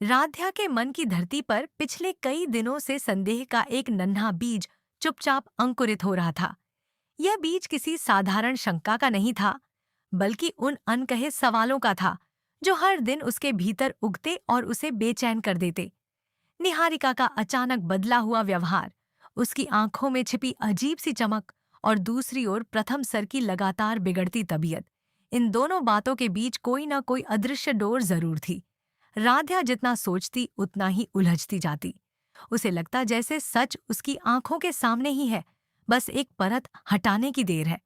राध्या के मन की धरती पर पिछले कई दिनों से संदेह का एक नन्हा बीज चुपचाप अंकुरित हो रहा था। यह बीज किसी साधारण शंका का नहीं था, बल्कि उन अनकहे सवालों का था जो हर दिन उसके भीतर उगते और उसे बेचैन कर देते। निहारिका का अचानक बदला हुआ व्यवहार, उसकी आंखों में छिपी अजीब सी चमक और दूसरी ओर प्रथम सर की लगातार बिगड़ती तबीयत, इन दोनों बातों के बीच कोई न कोई अदृश्य डोर जरूर थी। राध्या जितना सोचती उतना ही उलझती जाती। उसे लगता जैसे सच उसकी आंखों के सामने ही है, बस एक परत हटाने की देर है।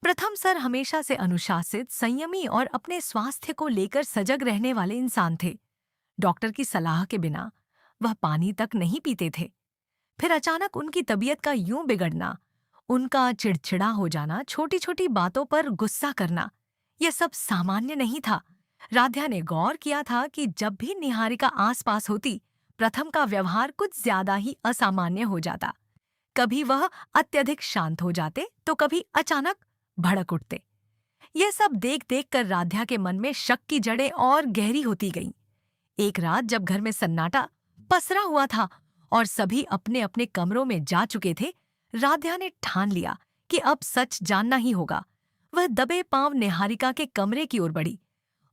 प्रथम सर हमेशा से अनुशासित, संयमी और अपने स्वास्थ्य को लेकर सजग रहने वाले इंसान थे। डॉक्टर की सलाह के बिना वह पानी तक नहीं पीते थे। फिर अचानक उनकी तबीयत का यूं बिगड़ना, उनका चिड़चिड़ा हो जाना, छोटी छोटी बातों पर गुस्सा करना, यह सब सामान्य नहीं था। राध्या ने गौर किया था कि जब भी निहारिका आसपास होती, प्रथम का व्यवहार कुछ ज्यादा ही असामान्य हो जाता। कभी वह अत्यधिक शांत हो जाते तो कभी अचानक भड़क उठते। यह सब देख देख कर राध्या के मन में शक की जड़ें और गहरी होती गईं। एक रात जब घर में सन्नाटा पसरा हुआ था और सभी अपने अपने कमरों में जा चुके थे, राध्या ने ठान लिया कि अब सच जानना ही होगा। वह दबे पांव निहारिका के कमरे की ओर बढ़ी।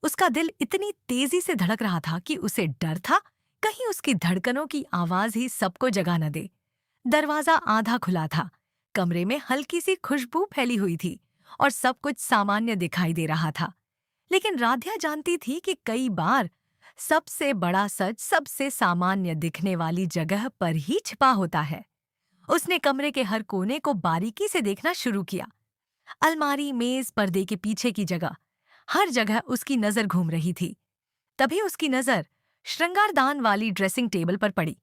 उसका दिल इतनी तेजी से धड़क रहा था कि उसे डर था कहीं उसकी धड़कनों की आवाज ही सबको जगा न दे। दरवाजा आधा खुला था, कमरे में हल्की सी खुशबू फैली हुई थी और सब कुछ सामान्य दिखाई दे रहा था। लेकिन राध्या जानती थी कि कई बार सबसे बड़ा सच सबसे सामान्य दिखने वाली जगह पर ही छिपा होता है। उसने कमरे के हर कोने को बारीकी से देखना शुरू किया। अलमारी, मेज, पर्दे के पीछे की जगह, हर जगह उसकी नजर घूम रही थी। तभी उसकी नजर श्रृंगारदान वाली ड्रेसिंग टेबल पर पड़ी।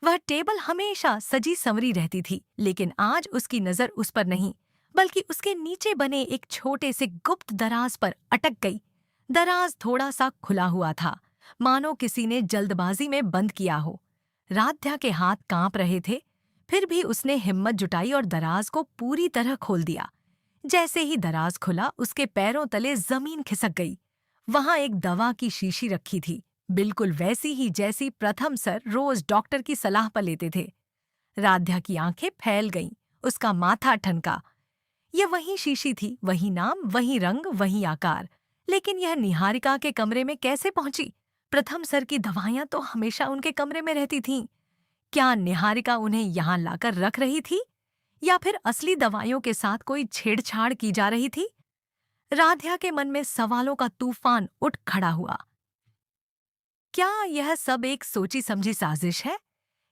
वह टेबल हमेशा सजी संवरी रहती थी, लेकिन आज उसकी नजर उस पर नहीं, बल्कि उसके नीचे बने एक छोटे से गुप्त दराज पर अटक गई। दराज थोड़ा सा खुला हुआ था, मानो किसी ने जल्दबाजी में बंद किया हो। राध्या के हाथ कांप रहे थे, फिर भी उसने हिम्मत जुटाई और दराज को पूरी तरह खोल दिया। जैसे ही दराज खुला, उसके पैरों तले जमीन खिसक गई। वहां एक दवा की शीशी रखी थी, बिल्कुल वैसी ही जैसी प्रथम सर रोज डॉक्टर की सलाह पर लेते थे। राध्या की आंखें फैल गईं, उसका माथा ठनका। यह वही शीशी थी, वही नाम, वही रंग, वही आकार। लेकिन यह निहारिका के कमरे में कैसे पहुंची? प्रथम सर की दवाइयां तो हमेशा उनके कमरे में रहती थीं। क्या निहारिका उन्हें यहाँ लाकर रख रही थी, या फिर असली दवाइयों के साथ कोई छेड़छाड़ की जा रही थी? राध्या के मन में सवालों का तूफान उठ खड़ा हुआ। क्या यह सब एक सोची समझी साजिश है?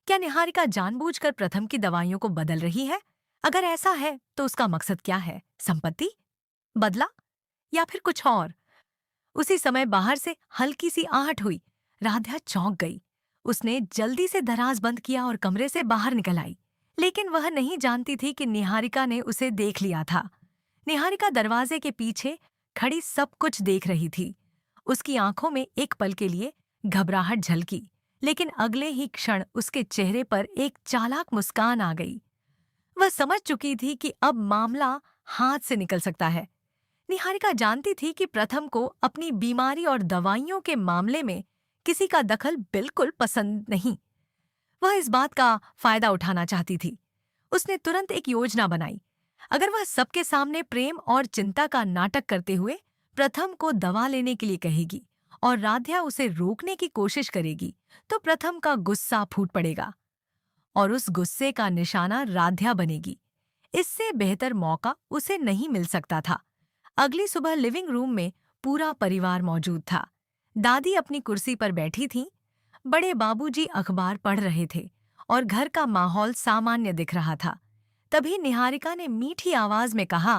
क्या निहारिका जानबूझकर प्रथम की दवाइयों को बदल रही है? अगर ऐसा है तो उसका मकसद क्या है? संपत्ति, बदला, या फिर कुछ और? उसी समय बाहर से हल्की सी आहट हुई। राध्या चौंक गई। उसने जल्दी से दराज बंद किया और कमरे से बाहर निकल आई। लेकिन वह नहीं जानती थी कि निहारिका ने उसे देख लिया था। निहारिका दरवाजे के पीछे खड़ी सब कुछ देख रही थी। उसकी आंखों में एक पल के लिए घबराहट झलकी, लेकिन अगले ही क्षण उसके चेहरे पर एक चालाक मुस्कान आ गई। वह समझ चुकी थी कि अब मामला हाथ से निकल सकता है। निहारिका जानती थी कि प्रथम को अपनी बीमारी और दवाइयों के मामले में किसी का दखल बिल्कुल पसंद नहीं। वह इस बात का फायदा उठाना चाहती थी। उसने तुरंत एक योजना बनाई। अगर वह सबके सामने प्रेम और चिंता का नाटक करते हुए प्रथम को दवा लेने के लिए कहेगी और राध्या उसे रोकने की कोशिश करेगी, तो प्रथम का गुस्सा फूट पड़ेगा और उस गुस्से का निशाना राध्या बनेगी। इससे बेहतर मौका उसे नहीं मिल सकता था। अगली सुबह लिविंग रूम में पूरा परिवार मौजूद था। दादी अपनी कुर्सी पर बैठी थीं, बड़े बाबूजी अखबार पढ़ रहे थे और घर का माहौल सामान्य दिख रहा था। तभी निहारिका ने मीठी आवाज में कहा,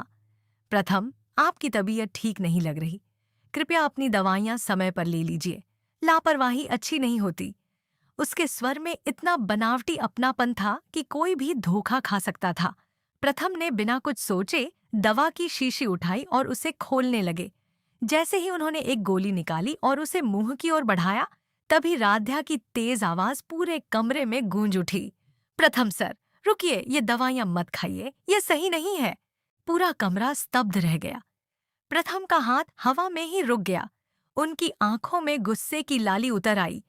प्रथम, आपकी तबीयत ठीक नहीं लग रही। कृपया अपनी दवाइयां समय पर ले लीजिए। लापरवाही अच्छी नहीं होती। उसके स्वर में इतना बनावटी अपनापन था कि कोई भी धोखा खा सकता था। प्रथम ने बिना कुछ सोचे दवा की शीशी उठाई और उसे खोलने लगे। जैसे ही उन्होंने एक गोली निकाली और उसे मुंह की ओर बढ़ाया, तभी राध्या की तेज आवाज पूरे कमरे में गूंज उठी। प्रथम सर, रुकिए, ये दवाइयां मत खाइए, ये सही नहीं है। पूरा कमरा स्तब्ध रह गया। प्रथम का हाथ हवा में ही रुक गया। उनकी आंखों में गुस्से की लाली उतर आई।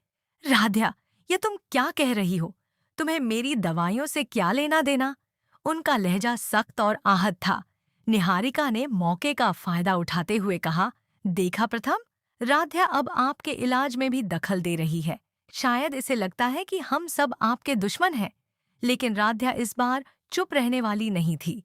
राध्या, ये तुम क्या कह रही हो? तुम्हें मेरी दवाइयों से क्या लेना देना? उनका लहजा सख्त और आहत था। निहारिका ने मौके का फायदा उठाते हुए कहा, देखा प्रथम, राध्या अब आपके इलाज में भी दखल दे रही है। शायद इसे लगता है कि हम सब आपके दुश्मन हैं। लेकिन राध्या इस बार चुप रहने वाली नहीं थी।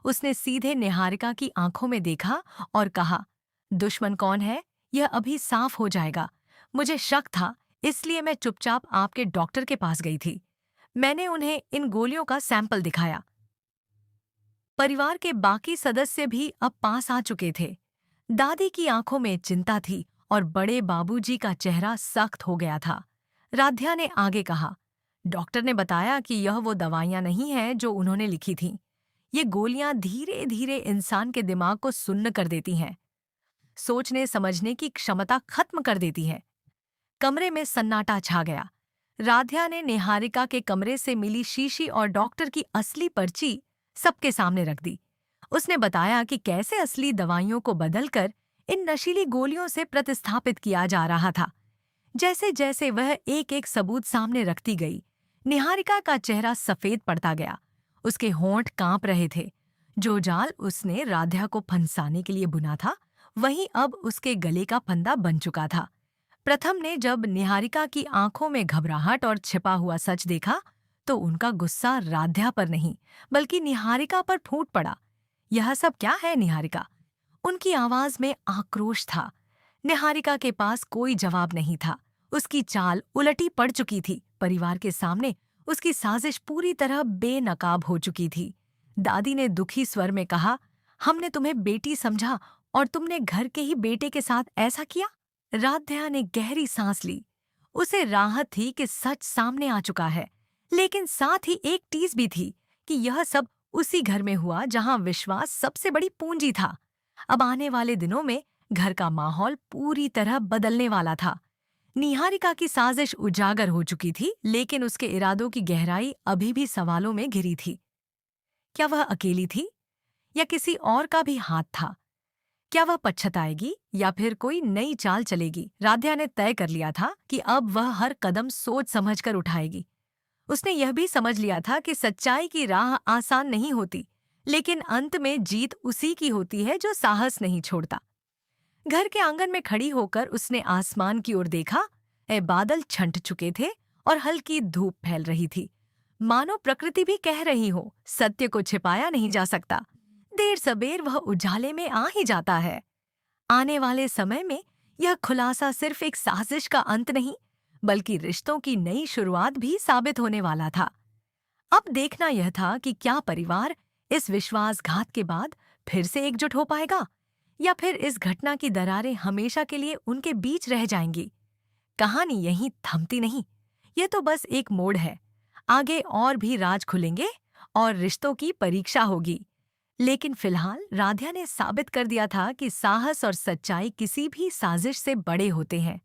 उसने सीधे निहारिका की आंखों में देखा और कहा, दुश्मन कौन है यह अभी साफ हो जाएगा। मुझे शक था, इसलिए मैं चुपचाप आपके डॉक्टर के पास गई थी। मैंने उन्हें इन गोलियों का सैंपल दिखाया। परिवार के बाकी सदस्य भी अब पास आ चुके थे। दादी की आंखों में चिंता थी और बड़े बाबूजी का चेहरा सख्त हो गया था। राध्या ने आगे कहा, डॉक्टर ने बताया कि यह वो दवाइयां नहीं हैं जो उन्होंने लिखी थीं। ये गोलियां धीरे धीरे इंसान के दिमाग को सुन्न कर देती हैं, सोचने समझने की क्षमता खत्म कर देती हैं। कमरे में सन्नाटा छा गया। राध्या ने निहारिका के कमरे से मिली शीशी और डॉक्टर की असली पर्ची सबके सामने रख दी। उसने बताया कि कैसे असली दवाइयों को बदलकर इन नशीली गोलियों से प्रतिस्थापित किया जा रहा था। जैसे जैसे वह एक एक सबूत सामने रखती गई, निहारिका का चेहरा सफेद पड़ता गया। उसके होंठ कांप रहे थे। जो जाल उसने राध्या को फंसाने के लिए बुना था, वही अब उसके गले का फंदा बन चुका था। प्रथम ने जब निहारिका की आंखों में घबराहट और छिपा हुआ सच देखा, तो उनका गुस्सा राध्या पर नहीं, बल्कि निहारिका पर फूट पड़ा। यह सब क्या है निहारिका? उनकी आवाज में आक्रोश था। निहारिका के पास कोई जवाब नहीं था। उसकी चाल उलटी पड़ चुकी थी। परिवार के सामने उसकी साजिश पूरी तरह बेनकाब हो चुकी थी। दादी ने दुखी स्वर में कहा, हमने तुम्हें बेटी समझा और तुमने घर के ही बेटे के साथ ऐसा किया। राध्या ने गहरी सांस ली। उसे राहत थी कि सच सामने आ चुका है, लेकिन साथ ही एक टीस भी थी कि यह सब उसी घर में हुआ जहां विश्वास सबसे बड़ी पूंजी था। अब आने वाले दिनों में घर का माहौल पूरी तरह बदलने वाला था। निहारिका की साजिश उजागर हो चुकी थी, लेकिन उसके इरादों की गहराई अभी भी सवालों में घिरी थी। क्या वह अकेली थी या किसी और का भी हाथ था? क्या वह पछताएगी या फिर कोई नई चाल चलेगी? राध्या ने तय कर लिया था कि अब वह हर कदम सोच समझकर उठाएगी। उसने यह भी समझ लिया था कि सच्चाई की राह आसान नहीं होती, लेकिन अंत में जीत उसी की होती है जो साहस नहीं छोड़ता। घर के आंगन में खड़ी होकर उसने आसमान की ओर देखा। बादल छंट चुके थे और हल्की धूप फैल रही थी। मानो प्रकृति भी कह रही हो, सत्य को छिपाया नहीं जा सकता। देर सबेर वह उजाले में आ ही जाता है। आने वाले समय में यह खुलासा सिर्फ एक साजिश का अंत नहीं, बल्कि रिश्तों की नई शुरुआत भी साबित होने वाला था। अब देखना यह था कि क्या परिवार इस विश्वासघात के बाद फिर से एकजुट हो पाएगा, या फिर इस घटना की दरारें हमेशा के लिए उनके बीच रह जाएंगी। कहानी यहीं थमती नहीं, ये तो बस एक मोड़ है। आगे और भी राज खुलेंगे और रिश्तों की परीक्षा होगी। लेकिन फिलहाल राध्या ने साबित कर दिया था कि साहस और सच्चाई किसी भी साजिश से बड़े होते हैं।